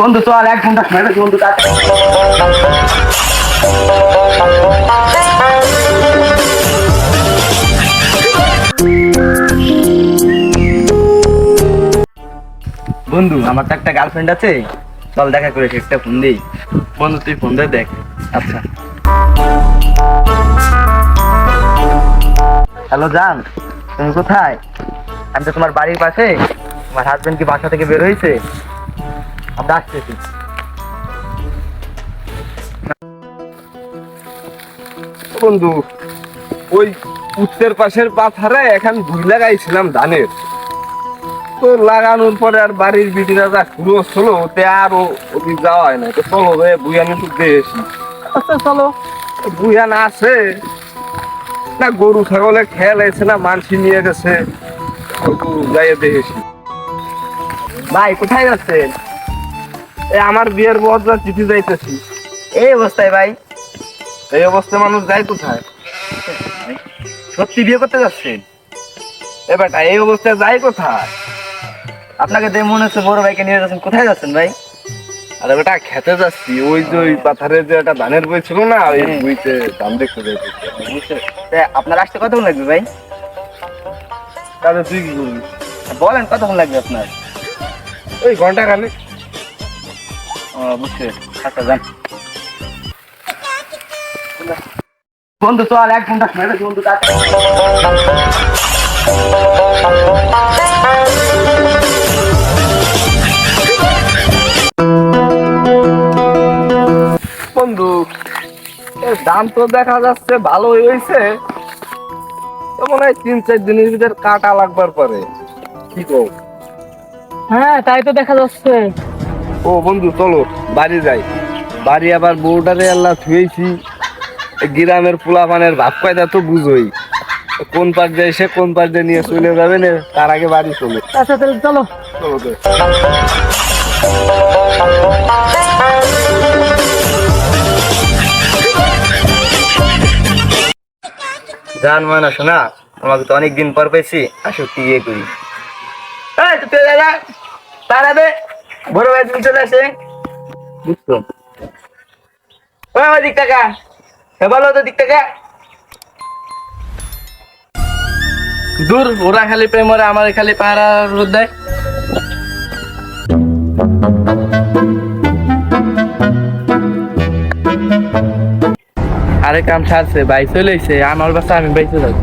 বন্ধু চল 1 ঘন্টা সময় আছে বন্ধু। বন্ধু আমার তো একটা গার্লফ্রেন্ড আছে, চল দেখা করে একটা ফোন দিই। বন্ধু তুই ফোন দিয়ে দেখ। আচ্ছা। হ্যালো জান, তুমি কোথায়? আমি তো তোমার বাড়ির পাশে। তোমার হাজবেন্ড কি বাসা থেকে বের হয়েছে? আমরা আসতেছি। বন্ধু ওই উত্তর পাশের পাথারে এখন ভুই লাগাইছিলাম ধানের, তো লাগানোর পরে আর বাড়ির বিটিরা যা শুরু হলো তে আর ওদিক যাওয়া হয় না। তো চলো রে বুইয়ান একটু দেখি। আচ্ছা চলো। বুইয়ান আছে না, গরু ছাগলে খেয়াল আছে না, মানসি নিয়ে গেছে, একটু যাইয়ে দেখেছি। ভাই কোথায় যাচ্ছেন? আমার বিয়ের বদলা চিঠি যাইতেছি। এই অবস্থায় ভাই? এই অবস্থায় মানুষ যায় কোথায়? সত্যি বিয়ে করতে যাচ্ছেন? এ বেটা এই অবস্থায় যায় কোথায়? আপনাকে দেখে মনে হচ্ছে বড় ভাইকে নিয়ে যাচ্ছেন। কোথায় যাচ্ছেন ভাই? আরে বেটা খেতে যাচ্ছি, ওই যে ওই পাথারে যে একটা ধানের বই ছিল না, ওই বইতে ধান দেখতে যাইতেছি। আপনার আসতে কতক্ষণ লাগবে ভাই? তাহলে তুই কি করবি? বলেন কতক্ষণ লাগবে আপনার? ওই ঘন্টা খানে। বুঝতে আচ্ছা যান। বন্ধু চল 1 ঘন্টা সময় আছে বন্ধু। বন্ধু এর দাম তো দেখা যাচ্ছে ভালোই হয়েছে, তো মনে হয় 3-4 দিনের ভিতর কাটা লাগবার পরে। কি কও? হ্যাঁ তাই তো দেখা যাচ্ছে। ও বন্ধু চলো বাড়ি যাই। বাড়ি আবার বউটারে আল্লাহ ছুঁয়েছি, গ্রামের পোলাপানের ভাব কায়দা তো বুঝোই, কোন পার যায় সে কোন পার দিয়ে নিয়ে চলে যাবে না, তার আগে বাড়ি চলো। আচ্ছা তাহলে চলো। চলো তো। জান ময়না শোনা, আমাকে তো অনেকদিন পর পেয়েছি, আসো কি ইয়ে করি। এই তো দাদা তারাবে বড় ভাই তুমি চলে আসে বুঝছো? ওই আমার দিক টাকা বলো তো দিক টাকা। দূর ওরা খালি প্রেম ওরা আমার খালি পাহারা রোদ দেয়। আরে কাম ছাড়ছে, ভাই চলে এসে আমার বাসা আমি বাইতে যাবো।